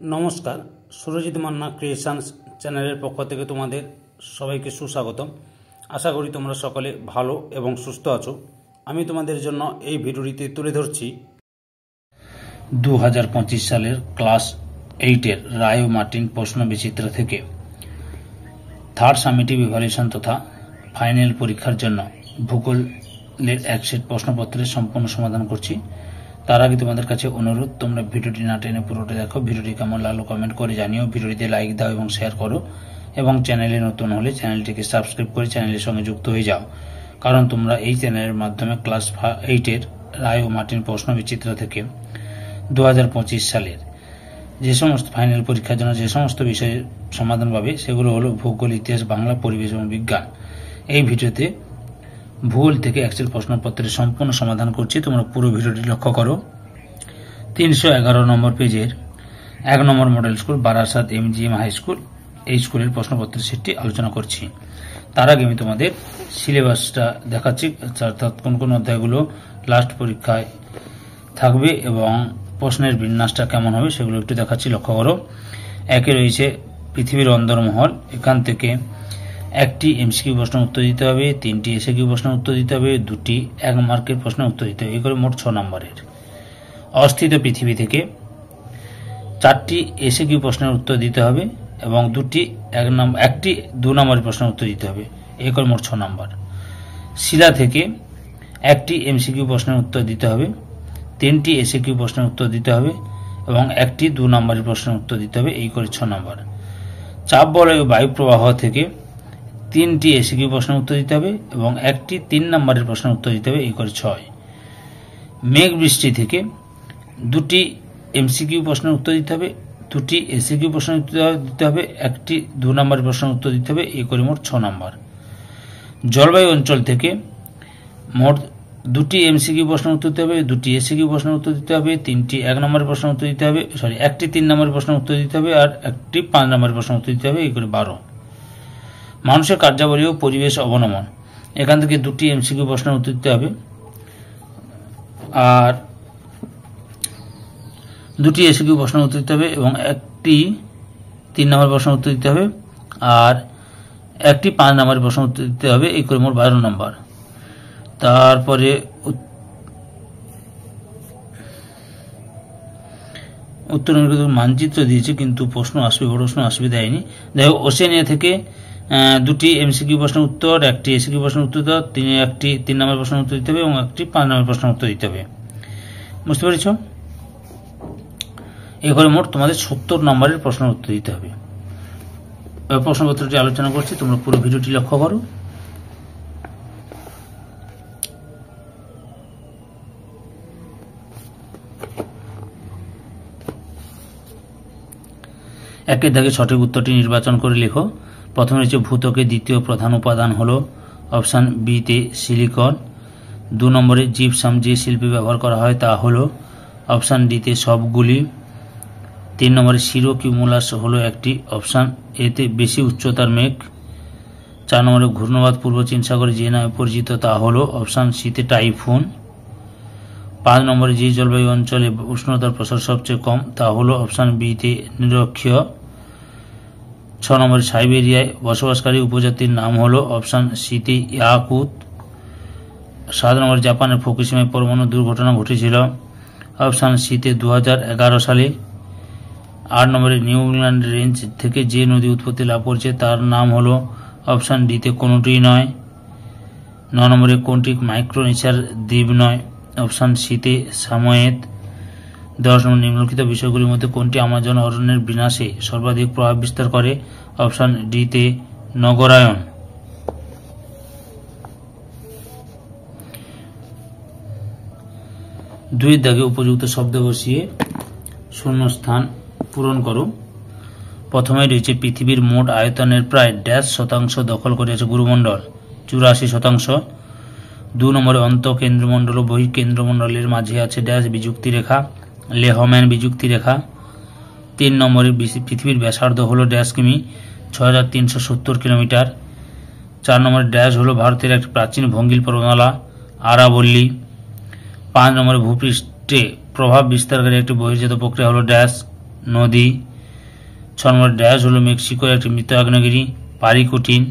নমস্কার, সুরজিৎ মান্না ক্রিয়েশনস চ্যানেলের পক্ষ থেকে তোমাদের সবাইকে সুস্বাগতম। আশা করি তোমরা সকলে ভালো এবং সুস্থ আছো। আমি তোমাদের জন্য এই ভিডিওটিতে তুলে ধরছি 2025 সালের ক্লাস 8-এর রায় ও মার্টিন প্রশ্ন বিচিত্র থেকে থার্ড সামেটিভ ইভ্যালুয়েশন তথা ফাইনাল পরীক্ষার জন্য ভূগোলের এক সেট প্রশ্নপত্রের সম্পূর্ণ সমাধান করছি। তার আগে তোমাদের কাছে অনুরোধ, তোমরা ভিডিওটি না টেনে পুরোটা দেখো। ভিডিওটি কেমন লাগলো কমেন্ট করে জানিও, ভিডিওটিতে লাইক দাও এবং শেয়ার করো, এবং চ্যানেলে নতুন হলে চ্যানেলটিকে সাবস্ক্রাইব করে চ্যানেলের সঙ্গে যুক্ত হয়ে যাও, কারণ তোমরা এই চ্যানেলের মাধ্যমে ক্লাস 8-এর রায় ও মার্টিন প্রশ্ন বিচিত্র থেকে 2025 সালের যে সমস্ত ফাইনাল পরীক্ষার জন্য যে সমস্ত বিষয়ের সমাধান পাবে সেগুলো হলো ভূগোল, ইতিহাস, বাংলা, পরিবেশ এবং বিজ্ঞান। এই ভিডিওতে ভূগোল থেকে এক সেট প্রশ্নপত্রের সম্পূর্ণ সমাধান করছি, তোমরা পুরো ভিডিওটি লক্ষ্য করো। 311 নম্বর পেজের 1 নম্বর model school Barasat MGM high school, এই স্কুলের প্রশ্নপত্রের সেটটি আলোচনা করছি। তার আগে আমি তোমাদের সিলেবাসটা দেখাচ্ছি, অর্থাৎ কোন কোন অধ্যায়গুলো লাস্ট পরীক্ষায় থাকবে এবং প্রশ্নের বিন্যাসটা কেমন হবে সেগুলো একটু দেখাচ্ছি, লক্ষ্য করো। একে রয়েছে পৃথিবীর অন্দরমহল, এখান থেকে একটি MCQ প্রশ্ন উত্তর দিতে হবে, 3টি SAQ প্রশ্ন উত্তর দিতে হবে, 2টি 1 মার্কের প্রশ্ন উত্তর দিতে হবে, এই করে মোট 6 নম্বরের। অস্থিত পৃথিবী থেকে 4টি SAQ প্রশ্নের উত্তর দিতে হবে এবং 1টি 2 নম্বরের প্রশ্নের উত্তর দিতে হবে, এই করে মোট 6 নম্বর। শিলা থেকে 1টি MCQ প্রশ্নের উত্তর দিতে হবে, 3টি SAQ প্রশ্নের উত্তর দিতে হবে এবং 1টি 2 নম্বরের প্রশ্নের উত্তর দিতে হবে, এই করে 6 নম্বর। চাপ বলয় ও বায়ু প্রবাহ থেকে 3টি SAQ প্রশ্নের উত্তর দিতে হবে এবং 1টি 3 নম্বরের প্রশ্নের উত্তর দিতে হবে, এই করে 6। মেঘ বৃষ্টি থেকে 2টি MCQ প্রশ্নের উত্তর দিতে হবে, 2টি SAQ প্রশ্নের উত্তর দিতে হবে, 1টি 2 নম্বরের প্রশ্নের উত্তর দিতে হবে, এই করে মোট 6 নম্বর। জলবায়ু অঞ্চল থেকে মোট 2টি MCQ প্রশ্নের উত্তর দিতে হবে, 2টি SAQ প্রশ্নের উত্তর দিতে হবে, 3টি 1 নম্বরের প্রশ্নের উত্তর দিতে হবে, 1টি 3 নম্বরের প্রশ্নের উত্তর দিতে হবে আর 1টি 5 নম্বরের প্রশ্নের উত্তর দিতে হবে, এই করে 12। মানুষের কার্যাবলী ও পরিবেশ অবনমন, এখান থেকে 2টি MCQ প্রশ্নের উত্তর দিতে হবে আর 2টি SAQ প্রশ্নের উত্তর দিতে হবে এবং 1টি 3 নম্বরের প্রশ্নের উত্তর দিতে হবে আর 1টি 5 নম্বরের প্রশ্নের উত্তর দিতে হবে, এই করে মোট 12 নম্বর। তারপরে উত্তর আমেরিকার মানচিত্র দিয়েছে কিন্তু প্রশ্ন আসবে দেয়নি। দেখো, ওশেনিয়া থেকে 2টি MCQ প্রশ্নের উত্তর, 1টি SAQ প্রশ্নের উত্তর দিতে হবে, 1টি 3 নম্বরের প্রশ্নের উত্তর দিতে হবে এবং 1টি 5 নম্বরের প্রশ্নের উত্তর দিতে হবে, বুঝতে পেরেছ? এবারে মোট তোমাদের 70 নম্বরের প্রশ্নের উত্তর দিতে হবে। প্রশ্নপত্রটি আলোচনা করছি, তোমরা পুরো ভিডিওটি লক্ষ্য করো। একের দাগে সঠিক উত্তরটি নির্বাচন করে লেখো। প্রথমে হচ্ছে ভূত্বকের দ্বিতীয় প্রধান উপাদান হলো অপশান বিতে সিলিকন। 2 নম্বরে জিপসাম যে শিল্পে ব্যবহার করা হয় তা হলো অপশান ডিতে সবগুলি। 3 নম্বরে সিরো কিউমুলাস হলো একটি, অপশান এতে বেশি উচ্চতার মেঘ। 4 নম্বরে ঘূর্ণবাদ পূর্ব চীন সাগরে যে নামে পরিচিত তা হলো অপশান সিতে টাইফুন। 5 নম্বরে যে জলবায়ু অঞ্চলে উষ্ণতার প্রসার সবচেয়ে কম তা হলো অপশান বিতে নিরক্ষীয়। 6 নম্বরে সাইবেরিয়ায় বসবাসকারী উপজাতির নাম হলো অপশান সিতে ইয়াকুত। 7 নম্বরে জাপানের ফুকুশিমায় পরমাণু দুর্ঘটনা ঘটেছিল, অপশান সিতে 2011 সালে। 8 নম্বরে নিউ ইংল্যান্ড রেঞ্জ থেকে যে নদী উৎপত্তি লাভ করেছে তার নাম হলো অপশান ডিতে কোনোটি নয়। 9 নম্বরে কোনটি মাইক্রোনেশিয়ার দ্বীপ নয়, অপশান সিতে সামোয়েদ। 10 নম্বর নিম্নলিখিত বিষয়গুলির মধ্যে কোনটি আমাজন অরণ্যের বিনাশে সর্বাধিক প্রভাব বিস্তার করে, অপশান ডিতে নগরায়ন। দুইয়ের দাগে উপযুক্ত শব্দ বসিয়ে শূন্যস্থান পূরণ করো। প্রথমে রয়েছে পৃথিবীর মোট আয়তনের প্রায় %, দখল করে আছে গুরুমণ্ডল 84%। 2 নম্বরে অন্তঃকেন্দ্রমণ্ডল ও বহিঃকেন্দ্রমণ্ডলের মাঝে আছে বিযুক্তি রেখা, লেহম্যান বিযুক্তি রেখা। 3 নম্বরে পৃথিবীর ব্যাসার্ধ হলো কিমি, 6370 কিলোমিটার। 4 নম্বরে হলো ভারতের একটি প্রাচীন ভঙ্গিল পর্বতমালা আরাবল্লী। 5 নম্বরে ভূপৃষ্ঠে প্রভাব বিস্তারকারী একটি বহির্জাত প্রক্রিয়া হলো নদী। 6 নম্বরে ড্যাশ হলো মেক্সিকোর একটি মৃত আগ্নেয়গিরি, পারিকটিন।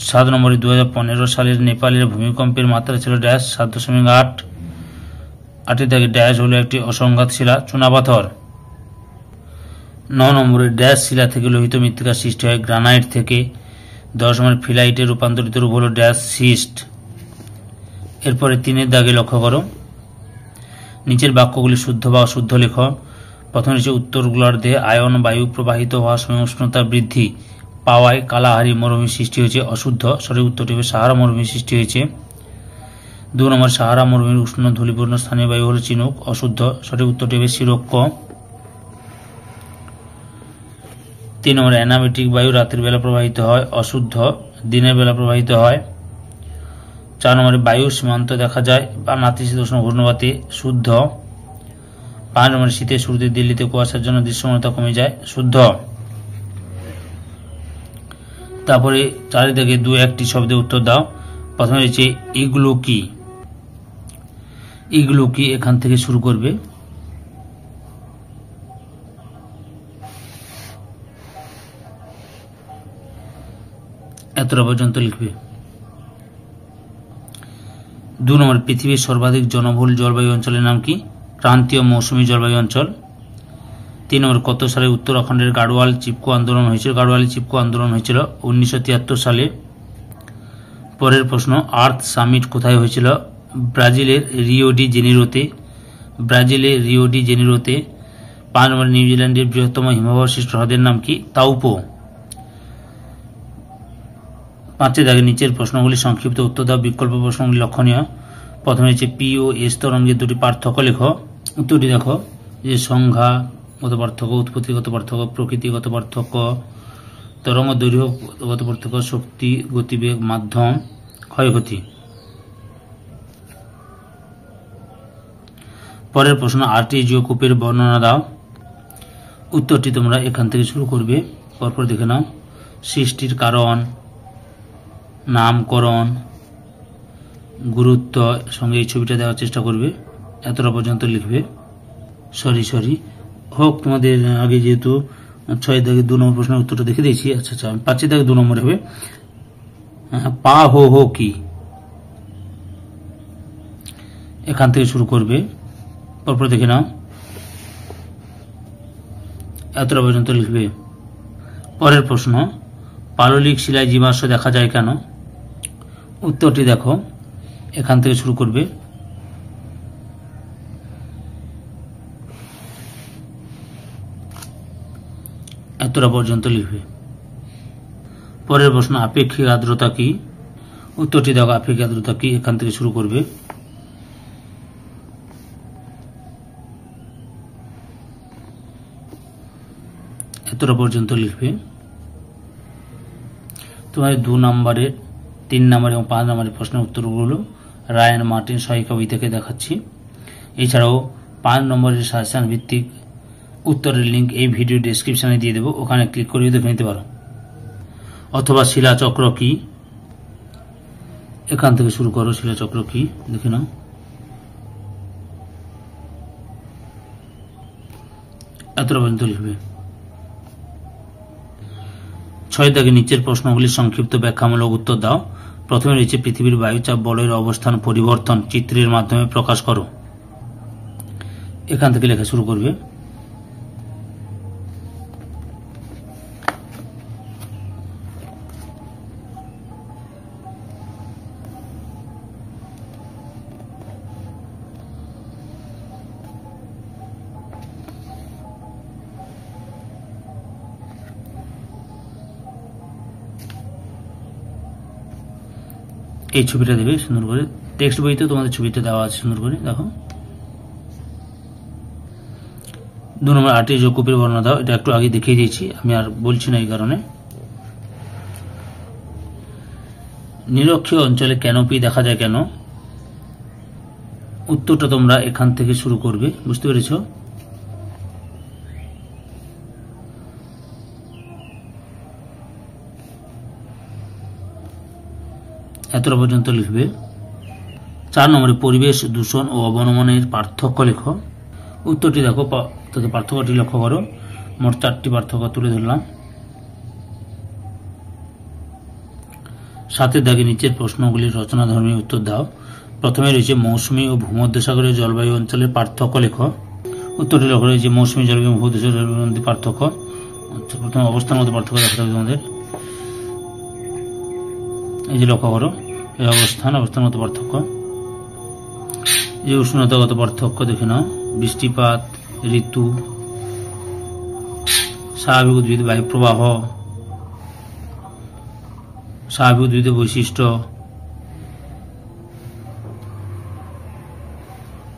7 নম্বরে 2015 সালের নেপালের ভূমিকম্পের মাত্রা ছিল ড্যাশ 7.8। 8 দাগে ড্যাশ হলো একটি অসংঘাত শিলা, চুনাপাথর। 9 নম্বরে ড্যাশ শিলা থেকে লোহিত মৃত্তিকা সৃষ্টি হয়, গ্রানাইট থেকে। 10 নম্বরে ফিলাইটে রূপান্তরিত রূপ হলো ড্যাশ সিস্ট। এরপরে 3 দাগে লক্ষ্য করো, নিচের বাক্যগুলি শুদ্ধ বা অশুদ্ধ লেখ। প্রথমে হচ্ছে উত্তর গোলার্ধে আয়ন বায়ু প্রবাহিত হওয়ার সময় উষ্ণতা বৃদ্ধি পাওয়ায় কালাহারি মরুভূমি সৃষ্টি হয়েছে, অশুদ্ধ। সঠিক উত্তরটি হবে সাহারা মরুভূমি সৃষ্টি হয়েছে। 2 নম্বর সাহারা মরুভূমির উষ্ণ ধূলিপূর্ণ স্থানীয় বায়ু হল চিনুক, অশুদ্ধ। সঠিক উত্তরটি হবে সিরক্ষ। 3 নম্বর অ্যানাবেটিক বায়ু রাতের বেলা প্রবাহিত হয়, অশুদ্ধ, দিনের বেলা প্রবাহিত হয়। 4 নম্বরে বায়ু সীমান্ত দেখা যায় বা নাতিশীতোষ্ণ ঘূর্ণবাতে, শুদ্ধ। 5 নম্বরে শীতের শুরুতে দিল্লিতে কুয়াশার জন্য দৃশ্যমানতা কমে যায়, শুদ্ধ। তারপরে 4 থেকে 2-1টি শব্দে উত্তর দাও। প্রথমে রয়েছে ইগলু কি। ইগলু কি এখান থেকে শুরু করবে। এতটা পর্যন্ত লিখবে। 2 নম্বর পৃথিবীর সর্বাধিক জনবহুল জলবায়ু অঞ্চলের নাম কি। ক্রান্তীয় মৌসুমী জলবায়ু অঞ্চল। 3 নম্বর কত সালে উত্তরাখণ্ডের গাড়োয়াল চিপকো আন্দোলন হয়েছিল। গাড়োয়ালি চিপকো আন্দোলন হয়েছিল 1973 সালে। পরের প্রশ্ন, আর্থ সামিট কোথায় হয়েছিল। ব্রাজিলের রিও ডি জেনিরোতে। ব্রাজিলের রিও ডি জেনিরোতে। 5 নম্বর নিউজিল্যান্ডের বৃহত্তম হিমবাহ-সৃষ্ট হ্রদের নাম কি। তাউপো। 5 দাগে নিচের প্রশ্নগুলি সংক্ষিপ্ত উত্তর দাও। বিকল্প প্রশ্নগুলি লক্ষণীয়। প্রথমে হচ্ছে পি ও এস তরঙ্গের দুটি পার্থক্য লেখো। উত্তরটি দেখো, যে সংখ্যাগত পার্থক্য, উৎপত্তিগত পার্থক্য, প্রকৃতিগত পার্থক্য, তরঙ্গ দৈর্ঘ্যগত পার্থক্য, শক্তি, গতিবেগ, মাধ্যম, ক্ষয়ক্ষতি। পরের প্রশ্ন, আর্টেজীয় কূপের বর্ণনা দাও। উত্তরটি তোমরা এখান থেকে শুরু করবে, পরপর দেখে নাও। সৃষ্টির কারণ, নামকরণ, গুরুত্ব সঙ্গে এই ছবিটা দেওয়ার চেষ্টা করবে। এতটা পর্যন্ত লিখবে। সরি হোক, তোমাদের আগে যেহেতু 6 দাগে 2 নম্বর প্রশ্নের উত্তরটা দেখে দিয়েছি। আচ্ছা 5 দাগে 2 নম্বর হবে পা হো কি। এখান থেকে শুরু করবে, পরপর দেখে নাও। এতটা পর্যন্ত লিখবে। পরের প্রশ্ন, পাললিক শিলায় জীবাশ্ম দেখা যায় কেন। উত্তরটি দেখো, এখান থেকে শুরু করবে। এতটা পর্যন্ত লিখবে। পরের প্রশ্ন, আপেক্ষিক আর্দ্রতা কি। উত্তরটি দেখো, আপেক্ষিক আর্দ্রতা কি, এখান থেকে শুরু করবে। এতটা পর্যন্ত লিখবে। তোমাদের 2 নম্বরের, 3 নম্বর এবং 5 নম্বরের প্রশ্নের উত্তরগুলো রায়ান মার্টিন সহায়িকা বই থেকে দেখাচ্ছি। এছাড়াও 5 নম্বরের সাজেশন ভিত্তিক উত্তরের লিঙ্ক এই ভিডিও ডেসক্রিপশনে দিয়ে দেবো, ওখানে ক্লিক করে দেখে নিতে পারো। অথবা শিলাচক্র কি, এখান থেকে শুরু করো। শিলাচক্র কি দেখে নাও। এতটা পর্যন্ত লিখবে। 6 দাগে নিচের প্রশ্নগুলির সংক্ষিপ্ত ব্যাখ্যামূলক উত্তর দাও। প্রথমে রয়েছে পৃথিবীর বায়ুচাপ বলয়ের অবস্থান পরিবর্তন চিত্রের মাধ্যমে প্রকাশ করো। এখান থেকে লেখা শুরু করবে। এই ছবিটা দেবে সুন্দর করে। টেক্সট বইতে তোমাদের ছবিটা দেওয়া আছে সুন্দর করে, দেখো। 2 নম্বর, আর্টেজীয় কূপের বর্ণনা দাও। এটা একটু আগে দেখিয়ে দিয়েছি, আমি আর বলছি না এই কারণে। নিরক্ষীয় অঞ্চলে ক্যানোপি দেখা যায় কেন। উত্তরটা তোমরা এখান থেকে শুরু করবে, বুঝতে পেরেছ। এতটা পর্যন্ত লিখবে। 4 নম্বরে পরিবেশ দূষণ ও অবনমনের পার্থক্য লেখো। উত্তরটি দেখো, পার্থক্যটি লক্ষ্য করো। মোট 4টি পার্থক্য তুলে ধরলাম। 7 দাগে নিচের প্রশ্নগুলির রচনাধর্মী উত্তর দাও। প্রথমে রয়েছে মৌসুমী ও ভূমধ্যসাগরীয় জলবায়ু অঞ্চলের পার্থক্য লেখো। উত্তরটি লক্ষ্য রয়েছে মৌসুমী জলবায়ু এবং ভূমধ্যসাগরীয় জলবায়ুর মধ্যে পার্থক্য। প্রথমে অবস্থার মধ্যে পার্থক্য দেখা যাবে তোমাদের, এই যে লক্ষ্য করো, এই অবস্থার মধ্যে পার্থক্য। এই উষ্ণতাগত পার্থক্য দেখে নাও, বৃষ্টিপাত, ঋতু, স্বাভাবিক উদ্ভিদ বায়ু প্রবাহ, স্বাভাবিক উদ্ভিদের বৈশিষ্ট্য,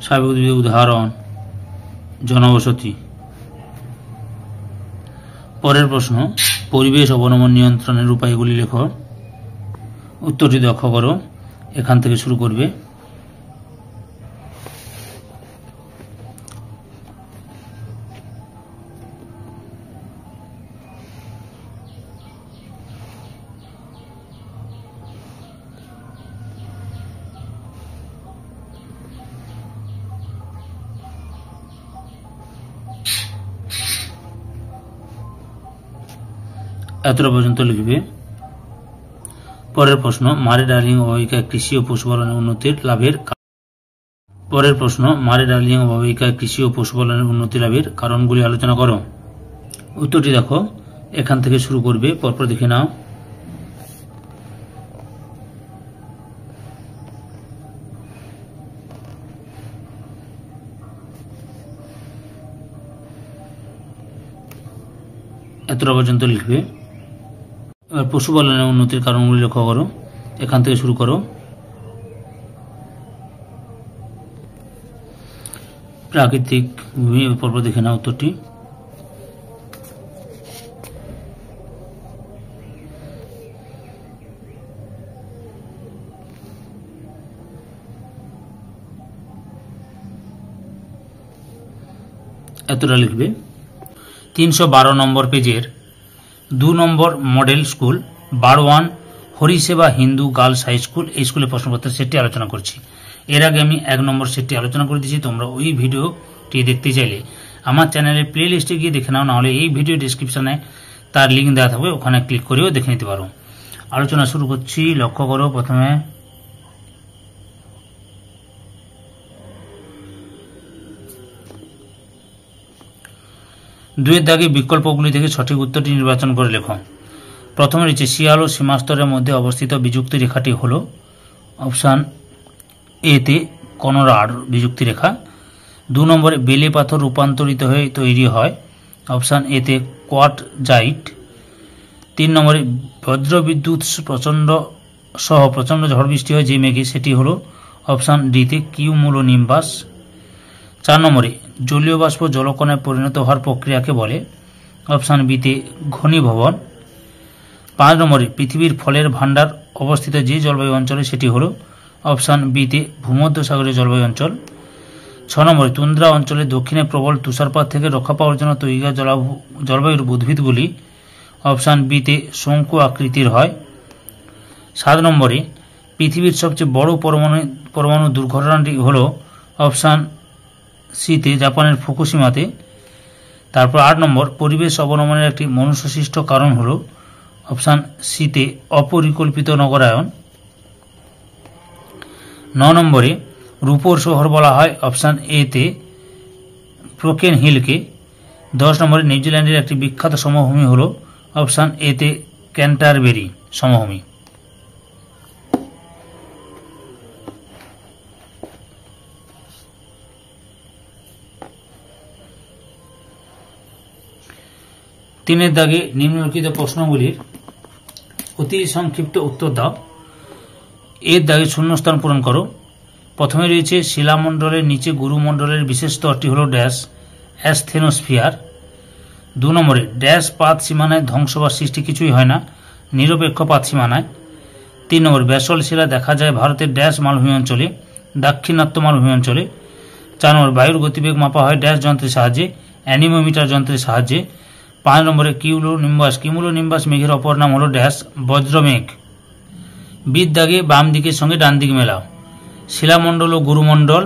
স্বাভাবিক উদ্ভিদের উদাহরণ, জনবসতি। পরের প্রশ্ন, পরিবেশ অবনমন নিয়ন্ত্রণের উপায়গুলি লেখো। উত্তরটি লক্ষ্য করো, এখান থেকে শুরু করবে। এতটা পর্যন্ত লিখবে। পরের প্রশ্ন, মারে ডার্লিং অববাহিকায় কৃষি ও পশুপালনের উন্নতির লাভের কারণগুলি আলোচনা করো। উত্তরটি দেখো, এখান থেকে শুরু করবে, পরপর দেখে নাও। এতটা পর্যন্ত লিখবে। এবার পশুপালনের উন্নতির কারণগুলি লক্ষ্য করো, এখান থেকে শুরু করো। প্রাকৃতিক ভূমি, পরপর দেখে নাও উত্তরটি। এতটা লিখবে। 312 নম্বর পেজের 2 নম্বর model school Barwan Hariseba Hindu girls high school, এই স্কুলের প্রশ্নপত্রের সেটটি আলোচনা করছি। এর আগে আমি 1 নম্বর সেটটি আলোচনা করে দিয়েছি। তোমরা ওই ভিডিওটি দেখতে চাইলে আমার চ্যানেলের প্লে লিস্টে গিয়ে দেখে নাও, নাহলে এই ভিডিও ডিসক্রিপশনে তার লিঙ্ক দেওয়া থাকবে, ওখানে ক্লিক করেও দেখে নিতে পারো। আলোচনা শুরু করছি, লক্ষ্য করো। প্রথমে দুয়ের দাগে বিকল্পগুলি থেকে সঠিক উত্তরটি নির্বাচন করে লেখো। প্রথমে রয়েছে শিয়াল ও সীমাস্তরের মধ্যে অবস্থিত বিযুক্তি রেখাটি হল অপশান এ তে কনরাড বিযুক্তি রেখা। 2 নম্বরে বেলে পাথর রূপান্তরিত হয়ে তৈরি হয়, অপশান এ তে কোয়ার্টজাইট। 3 নম্বরে বজ্রবিদ্যুৎ প্রচণ্ড ঝড় বৃষ্টি হয় যে মেঘে, সেটি হল অপশান ডি তে কিউমুলোনিম্বাস। 4 নম্বরে জলীয় বাষ্প জলকণায় পরিণত হওয়ার প্রক্রিয়াকে বলে, অপশান বি তে ঘনীভবন। 5 নম্বরে পৃথিবীর ফলের ভাণ্ডার অবস্থিত যে জলবায়ু অঞ্চলে, সেটি হল অপশান বি তে ভূমধ্যসাগরীয় জলবায়ু অঞ্চল। 6 নম্বরে তুন্দ্রা অঞ্চলে দক্ষিণে প্রবল তুষারপাত থেকে রক্ষা পাওয়ার জন্য তৈরি জলবায়ুর উদ্ভিদগুলি, অপশান বি তে শঙ্কু আকৃতির হয়। 7 নম্বরে পৃথিবীর সবচেয়ে বড় পরমাণু দুর্ঘটনাটি হল অপশান সি তে জাপানের ফুকুশিমাতে। তারপর 8 নম্বর পরিবেশ অবনমনের একটি মনুষ্যসৃষ্ট কারণ হল অপশান সি তে অপরিকল্পিত নগরায়ন। 9 নম্বরে রূপোর শহর বলা হয় অপশান এ তে ব্রোকেন হিলকে। 10 নম্বরে নিউজিল্যান্ডের একটি বিখ্যাত সমভূমি হল অপশান এ তে ক্যান্টারবেরি সমভূমি। তিনের দাগে নিম্নলিখিত প্রশ্নগুলির অতি সংক্ষিপ্ত উত্তর দাও। এর দাগে শূন্যস্থান পূরণ করো। প্রথমে রয়েছে শিলামণ্ডলের নিচে গুরুমণ্ডলের বিশেষ স্তরটি হল ড্যাশ অ্যাসথেনোস্ফিয়ার। 2 নম্বরে ড্যাশ পাত সীমানায় ধ্বংস বা সৃষ্টি কিছুই হয় না, নিরপেক্ষ পাত সীমানায়। 3 নম্বর ব্যাসল্ট শিলা দেখা যায় ভারতের ড্যাশ মালভূমি অঞ্চলে, দাক্ষিণাত্য মালভূমি অঞ্চলে। 4 নম্বর বায়ুর গতিবেগ মাপা হয় ড্যাশ যন্ত্রের সাহায্যে, অ্যানিমোমিটার যন্ত্রের সাহায্যে। 5 নম্বরে কিউমুলোনিম্বাস মেঘের অপর নাম হল ড্যাশ বজ্রমেঘ। বিদ দাগে বাম দিকের সঙ্গে ডান দিক মেলাও। শিলামণ্ডল ও গুরুমণ্ডল,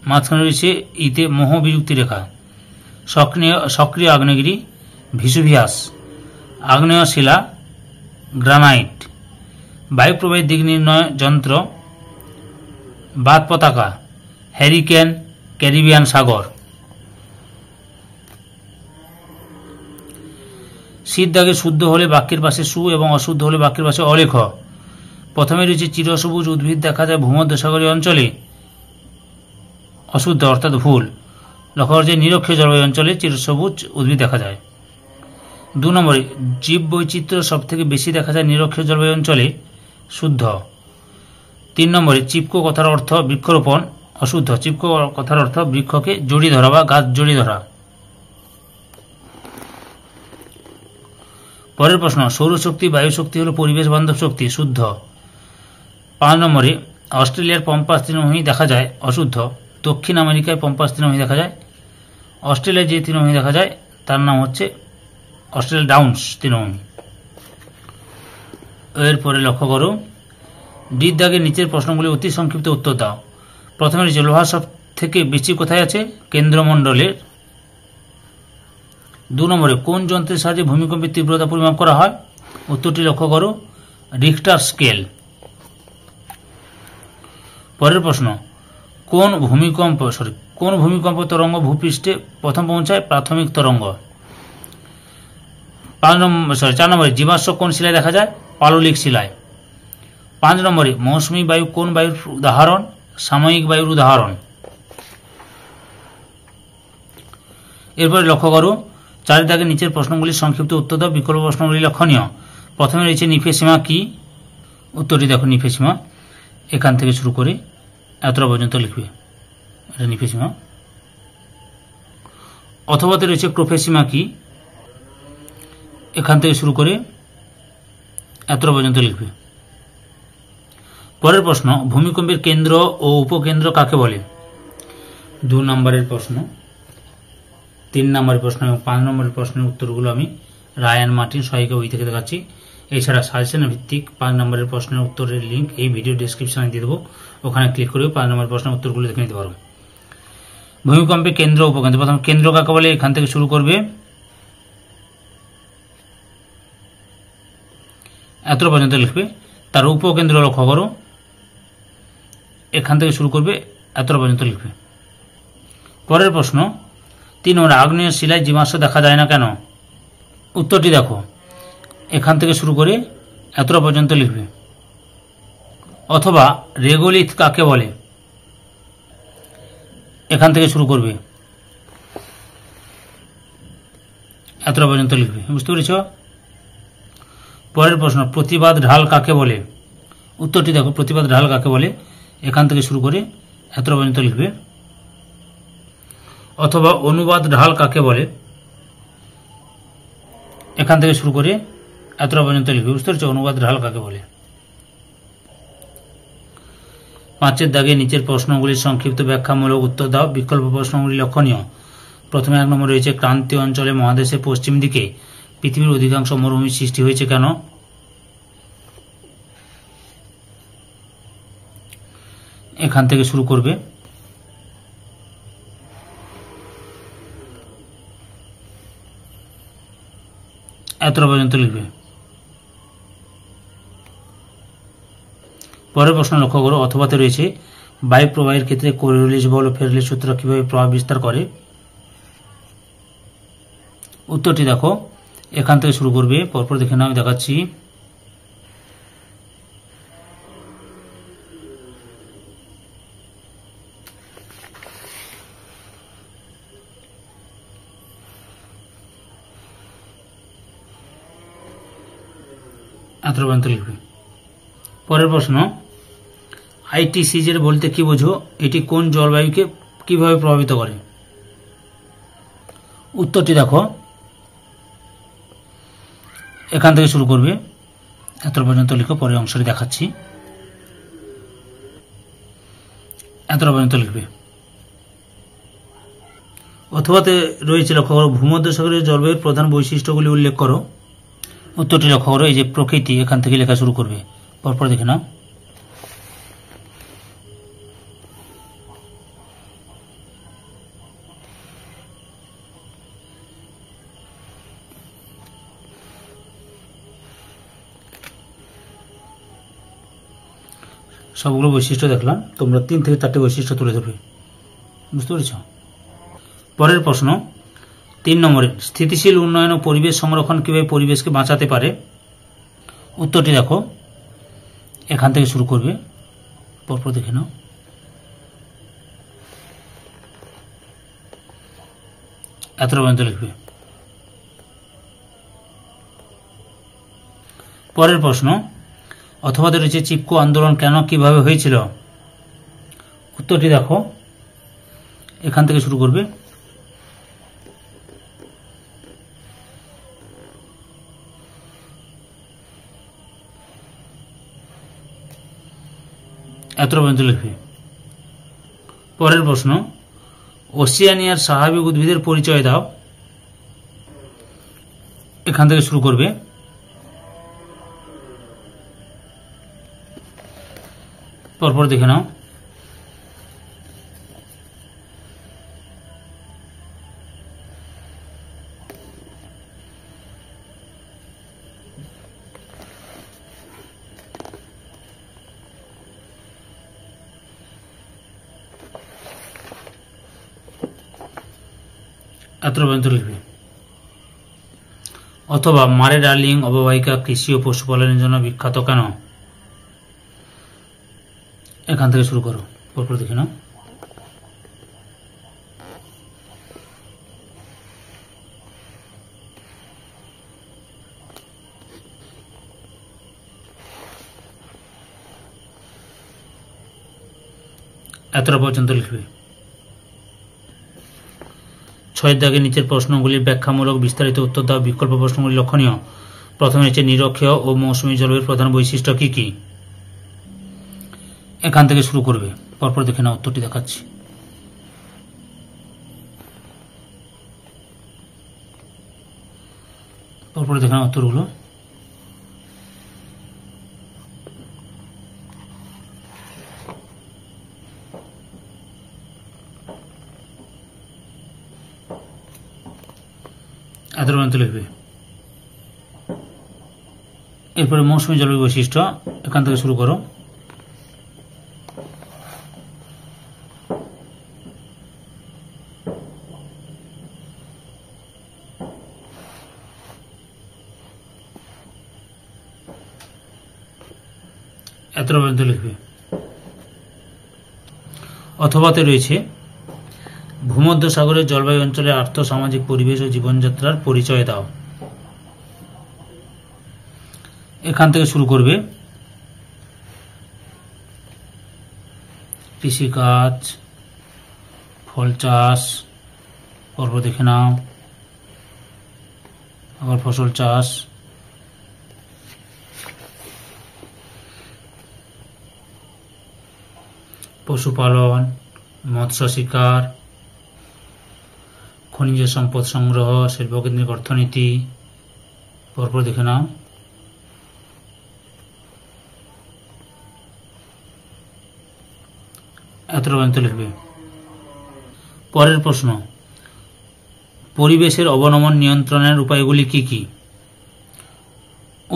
মাঝখানে রয়েছে ইতে মোহ বিযুক্তি রেখা। সক্রিয় আগ্নেয়গিরি ভিসুভিয়াস, আগ্নেয় শিলা গ্রানাইট, বায়ু প্রবাহের দিক নির্ণয় যন্ত্র বাত পতাকা, হ্যারিকেন ক্যারিবিয়ান সাগর। শীত দাগে শুদ্ধ হলে বাক্যের পাশে সু এবং অশুদ্ধ হলে বাক্যের পাশে অলেখ। প্রথমে রয়েছে চিরসবুজ উদ্ভিদ দেখা যায় ভূমধ্যসাগরীয় অঞ্চলে, অশুদ্ধ অর্থাৎ ভুল। লক্ষ্য করা যায় নিরক্ষীয় জলবায়ু অঞ্চলে চিরসবুজ উদ্ভিদ দেখা যায়। 2 নম্বরে জীব বৈচিত্র্য সব থেকে বেশি দেখা যায় নিরক্ষীয় জলবায়ু অঞ্চলে, শুদ্ধ। 3 নম্বরে চিপকো কথার অর্থ বৃক্ষরোপণ, অশুদ্ধ। চিপকো কথার অর্থ বৃক্ষকে জড়িয়ে ধরা বা গাছ জড়িয়ে ধরা। পরের প্রশ্ন, সৌরশক্তি বায়ু শক্তি হল পরিবেশ বান্ধব শক্তি, শুদ্ধ। 5 নম্বরে অস্ট্রেলিয়ার পম্পাস তৃণভূমি দেখা যায়, অশুদ্ধ। দক্ষিণ আমেরিকায় পম্পাস তৃণভূমি দেখা যায়। অস্ট্রেলিয়ায় যে তৃণভূমি দেখা যায় তার নাম হচ্ছে অস্ট্রেলিয়া ডাউন্স তৃণভূমি। এরপরে লক্ষ্য করো, ডির দাগের নিচের প্রশ্নগুলি অতি সংক্ষিপ্ত উত্তর দাও। প্রথমে রয়েছে লোহা সব থেকে বেশি কোথায় আছে, কেন্দ্রমণ্ডলের। 2 নম্বরে কোন যন্ত্রের সাহায্যে ভূমিকম্পের তীব্রতা পরিমাপ করা হয়, উত্তরটি লক্ষ্য করো, রিখটার স্কেল। পরের প্রশ্ন, কোন ভূমিকম্প তরঙ্গ ভূপৃষ্ঠে প্রথম পৌঁছায়, প্রাথমিক তরঙ্গ। 4 নম্বরে জীবাশ্ম কোন শিলায় দেখা যায়, পাললিক শিলায়। 5 নম্বরে মৌসুমী বায়ু কোন বায়ুর উদাহরণ, সাময়িক বায়ুর উদাহরণ। এরপরে লক্ষ্য করো, 4 দাগের নিচের প্রশ্নগুলির সংক্ষিপ্ত উত্তর দাও, বিকল্প প্রশ্নগুলি লক্ষণীয়। প্রথমে রয়েছে নিফেসিমা কি, উত্তরটি দেখো নিফেসিমা, এখান থেকে শুরু করে এতটা পর্যন্ত লিখবে, এটা নিফেসিমা। অথবাতে রয়েছে ক্রোফেসিমা কি, এখান থেকে শুরু করে এতটা পর্যন্ত লিখবে। পরের প্রশ্ন, ভূমিকম্পের কেন্দ্র ও উপকেন্দ্র কাকে বলে। 2 নম্বরের প্রশ্ন, 3 নম্বরের প্রশ্ন এবং 5 নম্বরের প্রশ্নের উত্তরগুলো আমি রায়ান মার্টিন সহায়িকা বই থেকে দেখাচ্ছি। এছাড়া সাজেশন ভিত্তিক 5 নম্বরের প্রশ্নের উত্তরের লিঙ্ক এই ভিডিও ডেসক্রিপশনে দিয়ে দেবো, ওখানে ক্লিক করে 5 নম্বরের প্রশ্নের উত্তরগুলো দেখে নিতে পারো। ভূমিকম্পের কেন্দ্র উপকেন্দ্র, প্রথম কেন্দ্র কাকে বলে, এখান থেকে শুরু করবে, এতটা পর্যন্ত লিখবে। তার উপকেন্দ্র লক্ষ্য করো, এখান থেকে শুরু করবে, এতটা পর্যন্ত লিখবে। পরের প্রশ্ন, 3 নম্বরে আগ্নেয় শিলায় জীবাশ্ম দেখা যায় না কেন, উত্তরটি দেখো, এখান থেকে শুরু করে এতটা পর্যন্ত লিখবে। অথবা রেগোলিথ কাকে বলে, এখান থেকে শুরু করবে, এতটা পর্যন্ত লিখবে। বুঝতে পেরেছ? পরের প্রশ্ন, প্রতিবাদ ঢাল কাকে বলে, উত্তরটি দেখো, প্রতিবাদ ঢাল কাকে বলে, এখান থেকে শুরু করে এতটা পর্যন্ত লিখবে। অথবা অনুবাদ ঢাল কাকে বলে, এখান থেকে শুরু করে এতটা পর্যন্ত লিখবে। বুঝতে পেরেছ? অনুবাদ ঢাল কাকে বলে। 5 দাগে নিচের প্রশ্নগুলির সংক্ষিপ্ত ব্যাখ্যামূলক উত্তর দাও, বিকল্প প্রশ্নগুলি লক্ষণীয়। প্রথমে 1 নম্বর রয়েছে, ক্রান্তীয় অঞ্চলে মহাদেশের পশ্চিম দিকে পৃথিবীর অধিকাংশ মরুভূমির সৃষ্টি হয়েছে কেন, এখান থেকে শুরু করবে, এতটা পর্যন্ত লিখবে। পরের প্রশ্ন লক্ষ্য করো, অথবাতে রয়েছে, বায়ু প্রবাহের ক্ষেত্রে কোরিওলিস বল ও ফেরেলের সূত্র কিভাবে প্রভাব বিস্তার করে, উত্তরটি দেখো, এখান থেকে শুরু করবে, পরপর দেখে নাও, আমি দেখাচ্ছি। এতটা পর্যন্ত লিখবে। পরের প্রশ্ন, আইটিসিজেড বলতে কি বোঝো, এটি কোন জলবায়ুকে কিভাবে প্রভাবিত করে, উত্তরটি দেখো, এখান থেকে শুরু করবে, এতটা পর্যন্ত লিখো, পরের অংশটি দেখাচ্ছি, এতটা পর্যন্ত লিখবে। অথবাতে রয়েছে, লক্ষ্য করো, ভূমধ্যসাগরীয় জলবায়ুর প্রধান বৈশিষ্ট্যগুলি উল্লেখ করো, উত্তরটি লক্ষ্য করো, এই যে প্রকৃতি, এখান থেকে লেখা শুরু করবে, পরপর দেখে নাও। সবগুলো বৈশিষ্ট্য দেখলাম, তোমরা 3 থেকে 4টে বৈশিষ্ট্য তুলে ধরবে। বুঝতে পেরেছ? পরের প্রশ্ন 3 নম্বরে, স্থিতিশীল উন্নয়ন ও পরিবেশ সংরক্ষণ কিভাবে পরিবেশকে বাঁচাতে পারে? উত্তরটি দেখো, এখান থেকে শুরু করবে, পরপর দেখে নাও। এতটা পর্যন্ত লিখবে। পরের প্রশ্ন, অথবা রয়েছে চিপকো আন্দোলন কেন কিভাবে হয়েছিল? উত্তরটি দেখো, এখান থেকে শুরু করবে। এতটা পর্যন্ত লিখবে। পরের প্রশ্ন, ওসিয়ানিয়ার স্বাভাবিক উদ্ভিদের পরিচয় দাও। এখান থেকে শুরু করবে। পরপর দেখে নাও। এতটা পর্যন্ত লিখবে। অথবা মারে ডার্লিং অববাহিকা কৃষি ও পশুপালনের জন্য বিখ্যাত কেন? এখান থেকে শুরু করো, পরপর দেখে নাও। এতটা পর্যন্ত লিখবে। 6 দাগে নিচের প্রশ্নগুলির ব্যাখ্যামূলক বিস্তারিত উত্তর দাও। বিকল্প প্রশ্নগুলি লক্ষণীয়। প্রথমে নিচে নিরক্ষীয় ও মৌসুমী জলবায়ুর প্রধান বৈশিষ্ট্য কি কি? এখান থেকে শুরু করবে, পরপর দেখে নাও, উত্তরটি দেখাচ্ছি। পরপর দেখে নাও উত্তরগুলো। এতটা পর্যন্ত লিখবে। এরপরে মৌসুমী জলবায়ু বৈশিষ্ট্য, এখান থেকে শুরু করো। এতটা পর্যন্ত লিখবে। অথবাতে রয়েছে ভূমধ্যসাগরের জলবায়ু অঞ্চলের আর্থ সামাজিক পরিবেশ ও জীবনযাত্রার পরিচয় দাও। এখান থেকে শুরু করবে। কৃষিকাজ, ফল চাষ, পরপর দেখে নাও, আবার ফসল চাষ, পশুপালন, মৎস্য শিকার, খনিজ সম্পদ সংগ্রহ, শিল্পকেন্দ্রিক অর্থনীতি, পরপর দেখে নাও। এতটা পর্যন্ত লিখবে। পরের প্রশ্ন, পরিবেশের অবনমন নিয়ন্ত্রণের উপায়গুলি কি কি?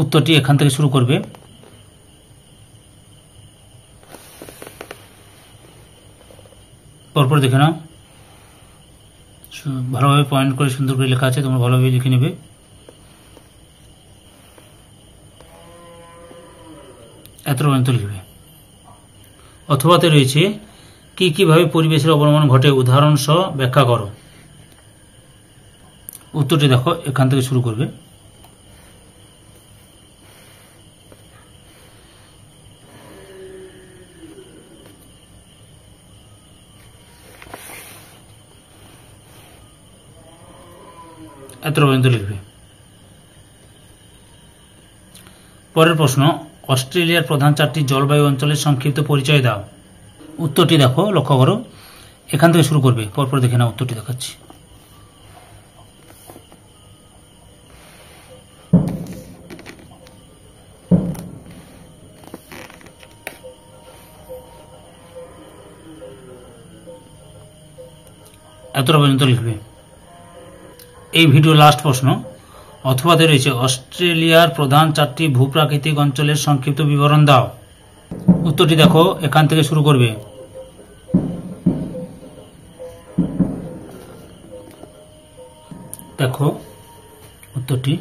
উত্তরটি এখান থেকে শুরু করবে। পরপর দেখে নাও, ভালোভাবে পয়েন্ট করে সুন্দর করে লেখা আছে, তোমরা ভালোভাবে লিখে নেবে। এতটা পর্যন্ত লিখবে। অথবাতে রয়েছে কি কিভাবে পরিবেশের অবনমন ঘটে, উদাহরণ সহ ব্যাখ্যা করো। উত্তরটি দেখো, এখান থেকে শুরু করবে। এতটা পর্যন্ত লিখবে। পরের প্রশ্ন, অস্ট্রেলিয়ার প্রধান 4টি জলবায়ু অঞ্চলের সংক্ষিপ্ত পরিচয় দাও। উত্তরটি দেখো, লক্ষ্য করো, এখান থেকে শুরু করবে, পরপর দেখে নাও, উত্তরটি দেখাচ্ছি। এতটা পর্যন্ত লিখবে। এই ভিডিও লাস্ট প্রশ্ন, অথবাতে রয়েছে অস্ট্রেলিয়ার প্রধান 4টি ভূপ্রাকৃতিক অঞ্চলের সংক্ষিপ্ত বিবরণ দাও। উত্তরটি দেখো, এখান থেকে শুরু করবে। দেখো উত্তরটি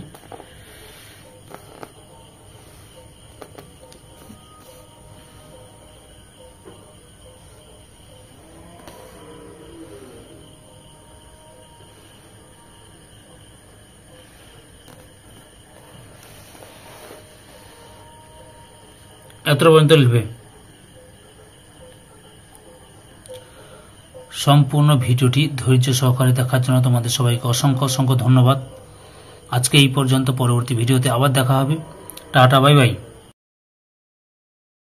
এত পর্যন্ত লিখবে। সম্পূর্ণ ভিডিওটি ধৈর্য সহকারে দেখার জন্য তোমাদের সবাইকে অসংখ্য অসংখ্য ধন্যবাদ। আজকে এই পর্যন্ত, পরবর্তী ভিডিওতে আবার দেখা হবে। Tata, bye bye.